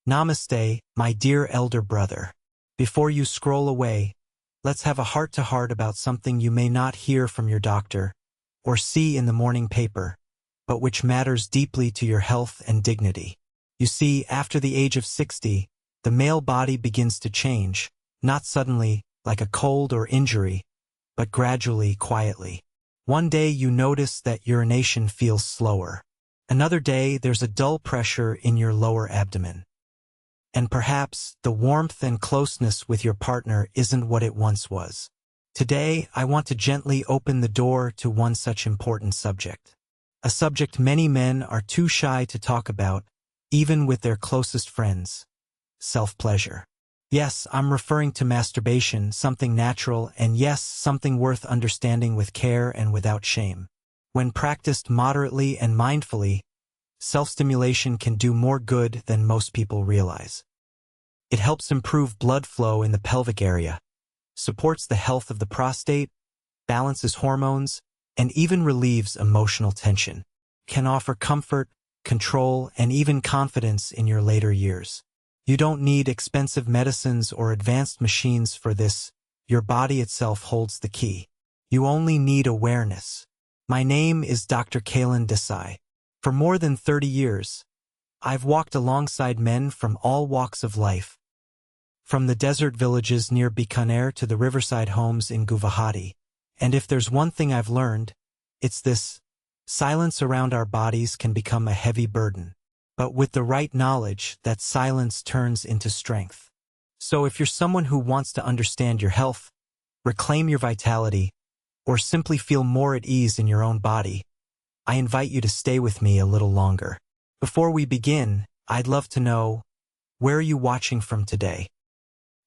Namaste, my dear elder brother. Before you scroll away, let's have a heart-to-heart about something you may not hear from your doctor or see in the morning paper, but which matters deeply to your health and dignity. You see, after the age of 60, the male body begins to change, not suddenly, like a cold or injury, but gradually, quietly. One day you notice that urination feels slower. Another day there's a dull pressure in your lower abdomen. And perhaps the warmth and closeness with your partner isn't what it once was. Today, I want to gently open the door to one such important subject. A subject many men are too shy to talk about, even with their closest friends. Self-pleasure. Yes, I'm referring to masturbation, something natural, and yes, something worth understanding with care and without shame. When practiced moderately and mindfully, self-stimulation can do more good than most people realize. It helps improve blood flow in the pelvic area, supports the health of the prostate, balances hormones, and even relieves emotional tension. Can offer comfort, control, and even confidence in your later years. You don't need expensive medicines or advanced machines for this. Your body itself holds the key. You only need awareness. My name is Dr. Kailan Desai. For more than 30 years, I've walked alongside men from all walks of life, from the desert villages near Bikaner to the riverside homes in Guwahati. And if there's one thing I've learned, it's this: silence around our bodies can become a heavy burden. But with the right knowledge, that silence turns into strength. So if you're someone who wants to understand your health, reclaim your vitality, or simply feel more at ease in your own body, I invite you to stay with me a little longer. Before we begin, I'd love to know, where are you watching from today?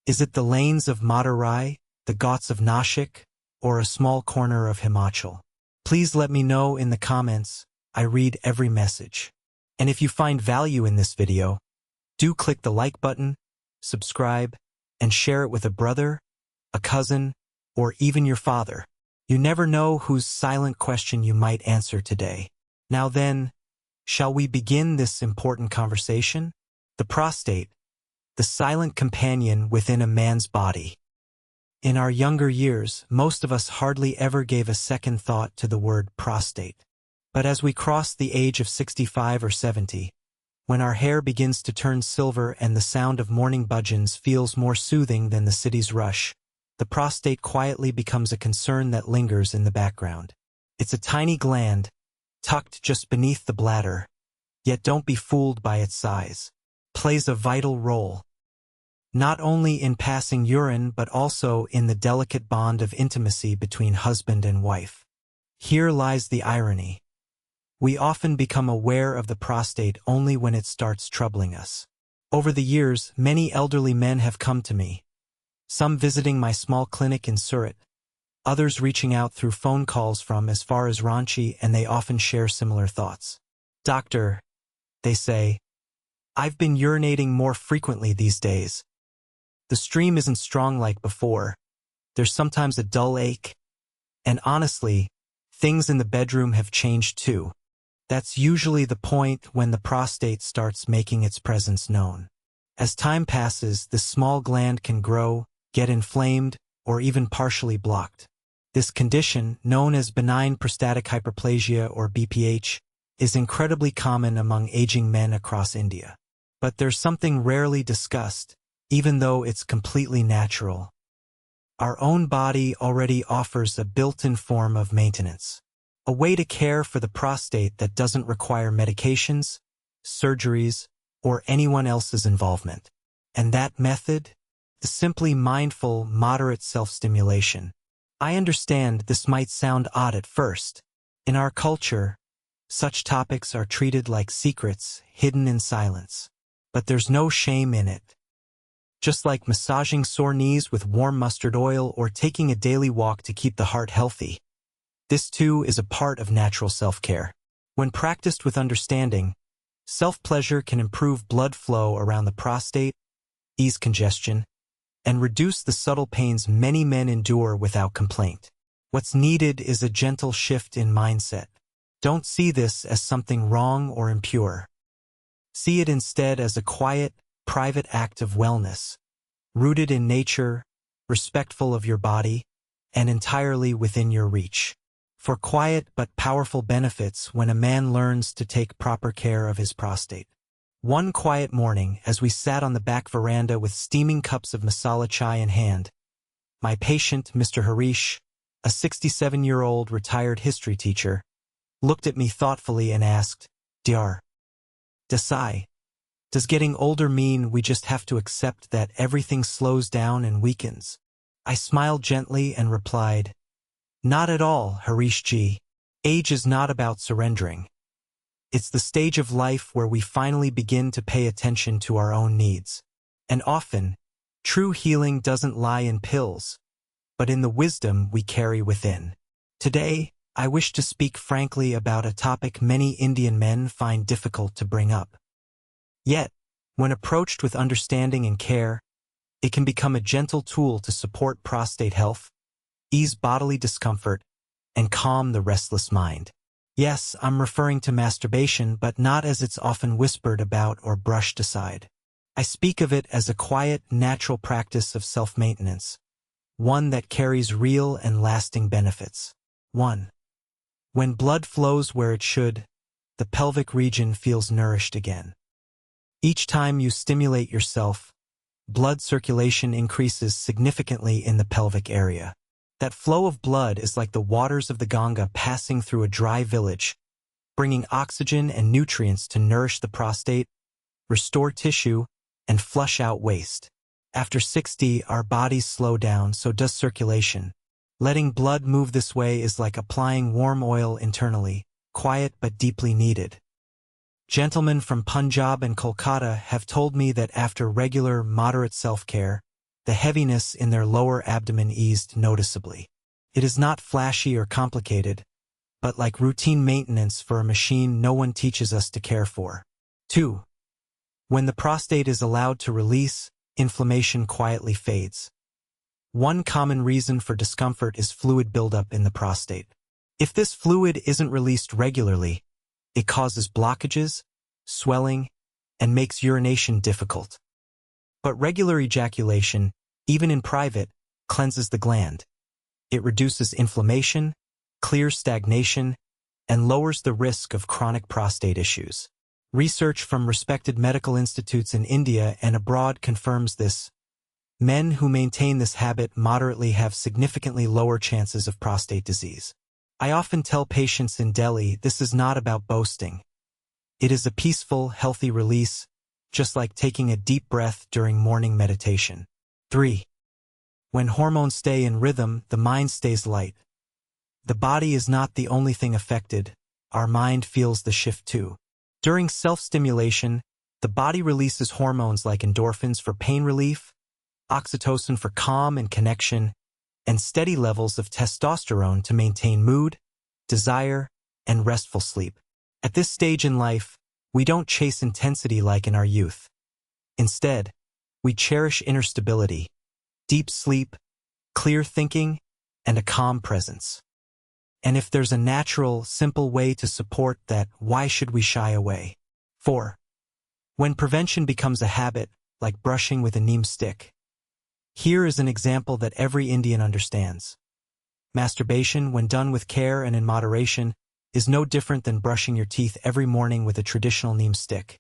Is it the lanes of Madurai, the Ghats of Nashik, or a small corner of Himachal? Please let me know in the comments. I read every message. And if you find value in this video, do click the like button, subscribe, and share it with a brother, a cousin, or even your father. You never know whose silent question you might answer today. Now then, shall we begin this important conversation? The prostate, the silent companion within a man's body. In our younger years, most of us hardly ever gave a second thought to the word prostate. But as we cross the age of 65 or 70, when our hair begins to turn silver and the sound of morning budgeons feels more soothing than the city's rush, the prostate quietly becomes a concern that lingers in the background. It's a tiny gland, tucked just beneath the bladder, yet don't be fooled by its size. Plays a vital role, not only in passing urine but also in the delicate bond of intimacy between husband and wife. Here lies the irony. We often become aware of the prostate only when it starts troubling us. Over the years, many elderly men have come to me, some visiting my small clinic in Surat, others reaching out through phone calls from as far as Ranchi, and they often share similar thoughts. Doctor, they say, I've been urinating more frequently these days. The stream isn't strong like before. There's sometimes a dull ache. And honestly, things in the bedroom have changed too. That's usually the point when the prostate starts making its presence known. As time passes, this small gland can grow, get inflamed, or even partially blocked. This condition, known as benign prostatic hyperplasia or BPH, is incredibly common among aging men across India. But there's something rarely discussed, even though it's completely natural. Our own body already offers a built-in form of maintenance. A way to care for the prostate that doesn't require medications, surgeries, or anyone else's involvement. And that method? The simply mindful, moderate self-stimulation. I understand this might sound odd at first. In our culture, such topics are treated like secrets hidden in silence. But there's no shame in it. Just like massaging sore knees with warm mustard oil or taking a daily walk to keep the heart healthy, this too is a part of natural self-care. When practiced with understanding, self-pleasure can improve blood flow around the prostate, ease congestion, and reduce the subtle pains many men endure without complaint. What's needed is a gentle shift in mindset. Don't see this as something wrong or impure. See it instead as a quiet, private act of wellness, rooted in nature, respectful of your body, and entirely within your reach. For quiet but powerful benefits when a man learns to take proper care of his prostate. One quiet morning, as we sat on the back veranda with steaming cups of masala chai in hand, my patient, Mr. Harish, a 67-year-old retired history teacher, looked at me thoughtfully and asked, Dr. Desai, does getting older mean we just have to accept that everything slows down and weakens? I smiled gently and replied, Not at all, Harish ji. Age is not about surrendering. It's the stage of life where we finally begin to pay attention to our own needs. And often, true healing doesn't lie in pills, but in the wisdom we carry within. Today, I wish to speak frankly about a topic many Indian men find difficult to bring up. Yet, when approached with understanding and care, it can become a gentle tool to support prostate health, ease bodily discomfort, and calm the restless mind. Yes, I'm referring to masturbation, but not as it's often whispered about or brushed aside. I speak of it as a quiet, natural practice of self-maintenance, one that carries real and lasting benefits. 1. When blood flows where it should, the pelvic region feels nourished again. Each time you stimulate yourself, blood circulation increases significantly in the pelvic area. That flow of blood is like the waters of the Ganga passing through a dry village, bringing oxygen and nutrients to nourish the prostate, restore tissue, and flush out waste. After 60, our bodies slow down, so does circulation. Letting blood move this way is like applying warm oil internally, quiet but deeply needed. Gentlemen from Punjab and Kolkata have told me that after regular, moderate self-care, the heaviness in their lower abdomen eased noticeably. It is not flashy or complicated, but like routine maintenance for a machine no one teaches us to care for. 2. When the prostate is allowed to release, inflammation quietly fades. One common reason for discomfort is fluid buildup in the prostate. If this fluid isn't released regularly, it causes blockages, swelling, and makes urination difficult. But regular ejaculation, even in private, cleanses the gland. It reduces inflammation, clears stagnation, and lowers the risk of chronic prostate issues. Research from respected medical institutes in India and abroad confirms this. Men who maintain this habit moderately have significantly lower chances of prostate disease. I often tell patients in Delhi this is not about boasting. It is a peaceful, healthy release, just like taking a deep breath during morning meditation. 3. When hormones stay in rhythm, the mind stays light. The body is not the only thing affected, our mind feels the shift too. During self-stimulation, the body releases hormones like endorphins for pain relief, oxytocin for calm and connection, and steady levels of testosterone to maintain mood, desire, and restful sleep. At this stage in life, we don't chase intensity like in our youth. Instead, we cherish inner stability, deep sleep, clear thinking, and a calm presence. And if there's a natural, simple way to support that, why should we shy away? 4. When prevention becomes a habit, like brushing with a neem stick. Here is an example that every Indian understands. Masturbation, when done with care and in moderation, is no different than brushing your teeth every morning with a traditional neem stick.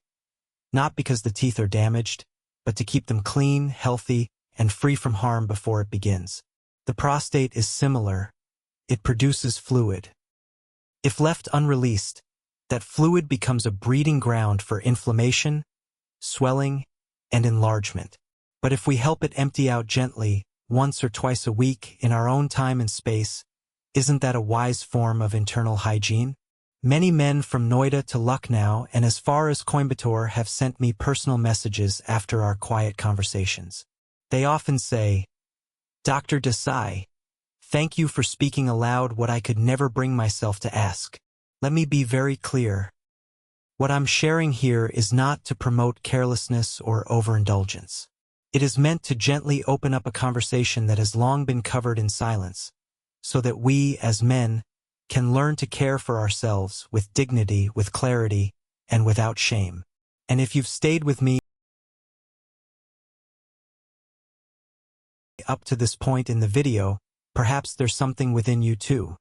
Not because the teeth are damaged, but to keep them clean, healthy, and free from harm before it begins. The prostate is similar. It produces fluid. If left unreleased, that fluid becomes a breeding ground for inflammation, swelling, and enlargement. But if we help it empty out gently, once or twice a week, in our own time and space, isn't that a wise form of internal hygiene? Many men from Noida to Lucknow and as far as Coimbatore have sent me personal messages after our quiet conversations. They often say, Dr. Desai, thank you for speaking aloud what I could never bring myself to ask. Let me be very clear. What I'm sharing here is not to promote carelessness or overindulgence. It is meant to gently open up a conversation that has long been covered in silence, so that we, as men, can learn to care for ourselves with dignity, with clarity, and without shame. And if you've stayed with me up to this point in the video, perhaps there's something within you too.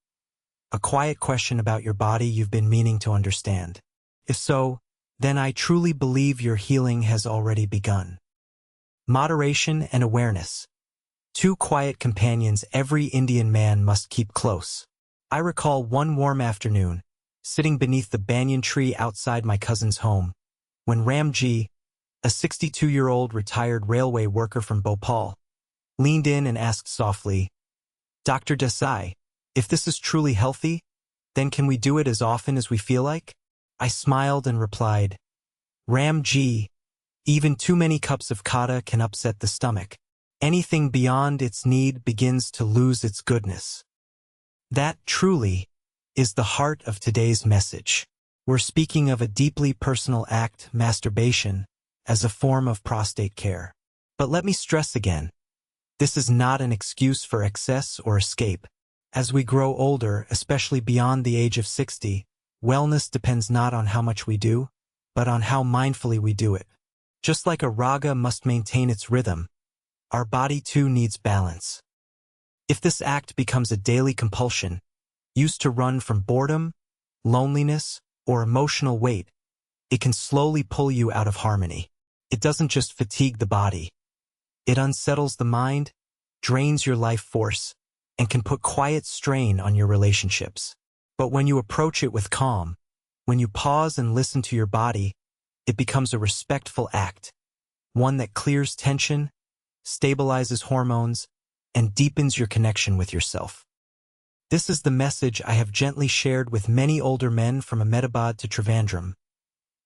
A quiet question about your body you've been meaning to understand. If so, then I truly believe your healing has already begun. Moderation and awareness. Two quiet companions every Indian man must keep close. I recall one warm afternoon, sitting beneath the banyan tree outside my cousin's home, when Ramji, a 62-year-old retired railway worker from Bhopal, leaned in and asked softly, "Dr. Desai, if this is truly healthy, then can we do it as often as we feel like?" I smiled and replied, "Ramji, even too many cups of kata can upset the stomach. Anything beyond its need begins to lose its goodness." That truly is the heart of today's message. We're speaking of a deeply personal act, masturbation, as a form of prostate care. But let me stress again, this is not an excuse for excess or escape. As we grow older, especially beyond the age of 60, wellness depends not on how much we do, but on how mindfully we do it. Just like a raga must maintain its rhythm, our body too needs balance. If this act becomes a daily compulsion, used to run from boredom, loneliness, or emotional weight, it can slowly pull you out of harmony. It doesn't just fatigue the body. It unsettles the mind, drains your life force, and can put quiet strain on your relationships. But when you approach it with calm, when you pause and listen to your body, it becomes a respectful act, one that clears tension, stabilizes hormones, and deepens your connection with yourself. This is the message I have gently shared with many older men from Ahmedabad to Trivandrum.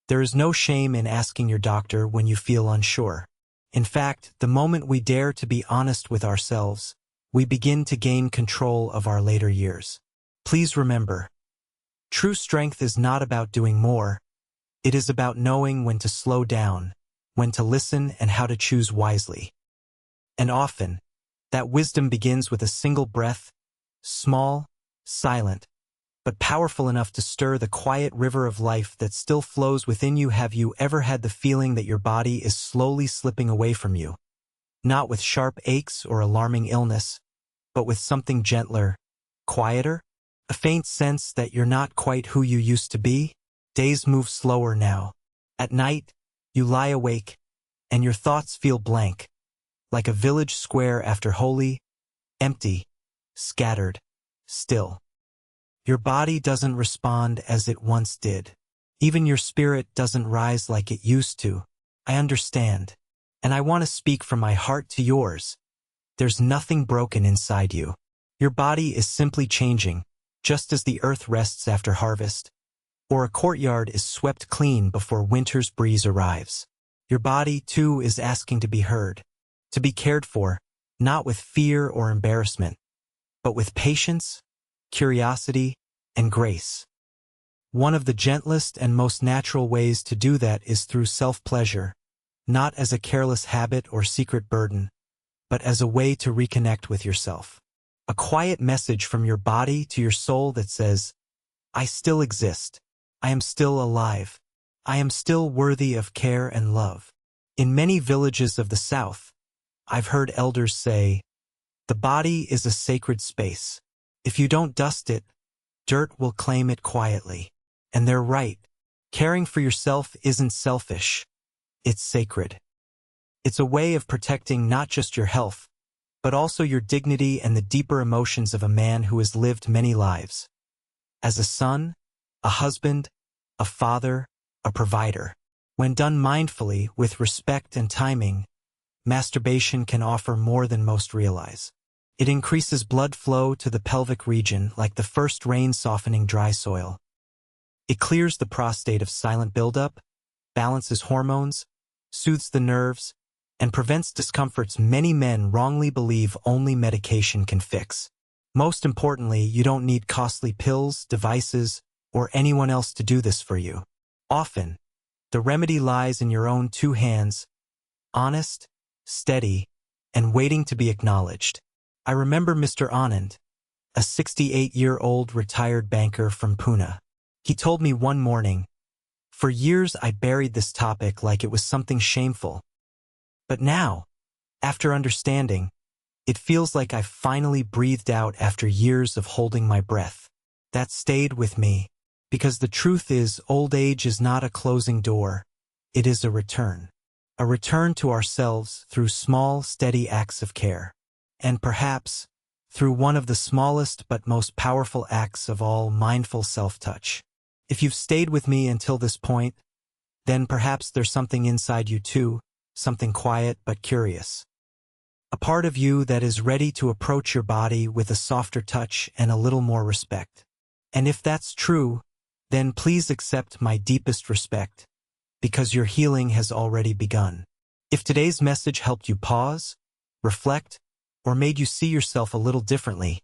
There is no shame in asking your doctor when you feel unsure. In fact, the moment we dare to be honest with ourselves, we begin to gain control of our later years. Please remember, true strength is not about doing more. It is about knowing when to slow down, when to listen, and how to choose wisely. And often, that wisdom begins with a single breath, small, silent, but powerful enough to stir the quiet river of life that still flows within you. Have you ever had the feeling that your body is slowly slipping away from you? Not with sharp aches or alarming illness, but with something gentler, quieter? A faint sense that you're not quite who you used to be? Days move slower now. At night, you lie awake, and your thoughts feel blank, like a village square after Holi, empty, scattered, still. Your body doesn't respond as it once did. Even your spirit doesn't rise like it used to. I understand, and I want to speak from my heart to yours. There's nothing broken inside you. Your body is simply changing, just as the earth rests after harvest, or a courtyard is swept clean before winter's breeze arrives. Your body, too, is asking to be heard, to be cared for, not with fear or embarrassment, but with patience, curiosity, and grace. One of the gentlest and most natural ways to do that is through self-pleasure, not as a careless habit or secret burden, but as a way to reconnect with yourself. A quiet message from your body to your soul that says, "I still exist. I am still alive. I am still worthy of care and love." In many villages of the South, I've heard elders say, "The body is a sacred space. If you don't dust it, dirt will claim it quietly." And they're right. Caring for yourself isn't selfish. It's sacred. It's a way of protecting not just your health, but also your dignity and the deeper emotions of a man who has lived many lives. As a son, a husband, a father, a provider. When done mindfully, with respect and timing, masturbation can offer more than most realize. It increases blood flow to the pelvic region like the first rain softening dry soil. It clears the prostate of silent buildup, balances hormones, soothes the nerves, and prevents discomforts many men wrongly believe only medication can fix. Most importantly, you don't need costly pills, devices, or anyone else to do this for you. Often, the remedy lies in your own two hands, honest, steady, and waiting to be acknowledged. I remember Mr. Anand, a 68-year-old retired banker from Pune. He told me one morning, "For years I buried this topic like it was something shameful. But now, after understanding, It feels like I've finally breathed out after years of holding my breath. That stayed with me, because the truth is, old age is not a closing door, it is a return. A return to ourselves through small, steady acts of care. And perhaps, through one of the smallest but most powerful acts of all, mindful self-touch. If you've stayed with me until this point, then perhaps there's something inside you too, something quiet but curious. A part of you that is ready to approach your body with a softer touch and a little more respect. And if that's true, then please accept my deepest respect, because your healing has already begun. If today's message helped you pause, reflect, or made you see yourself a little differently,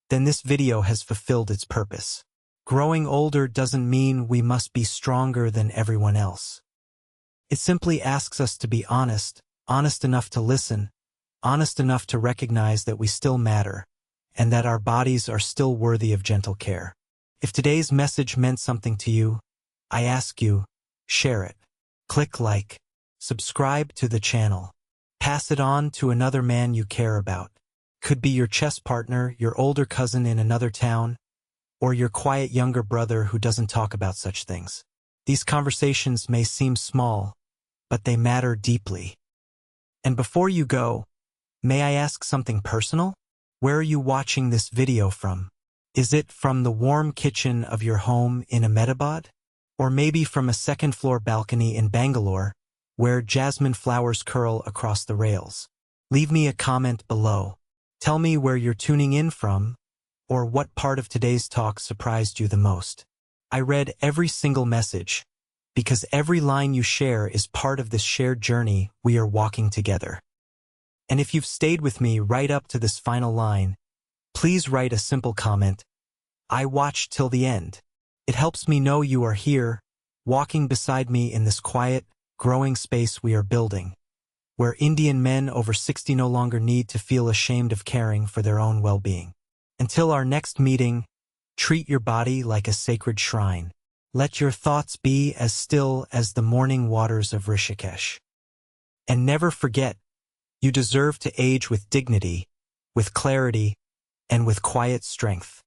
then this video has fulfilled its purpose. Growing older doesn't mean we must be stronger than everyone else. It simply asks us to be honest, honest enough to listen, honest enough to recognize that we still matter, and that our bodies are still worthy of gentle care. If today's message meant something to you, I ask you, share it. Click like, subscribe to the channel. Pass it on to another man you care about. Could be your chess partner, your older cousin in another town, or your quiet younger brother who doesn't talk about such things. These conversations may seem small, but they matter deeply. And before you go, may I ask something personal? Where are you watching this video from? Is it from the warm kitchen of your home in Ahmedabad? Or maybe from a second-floor balcony in Bangalore, where jasmine flowers curl across the rails? Leave me a comment below. Tell me where you're tuning in from, or what part of today's talk surprised you the most. I read every single message, because every line you share is part of this shared journey we are walking together. And if you've stayed with me right up to this final line, please write a simple comment, "I watched till the end." It helps me know you are here, walking beside me in this quiet, growing space we are building, where Indian men over 60 no longer need to feel ashamed of caring for their own well-being. Until our next meeting, treat your body like a sacred shrine. Let your thoughts be as still as the morning waters of Rishikesh. And never forget, you deserve to age with dignity, with clarity, and with quiet strength.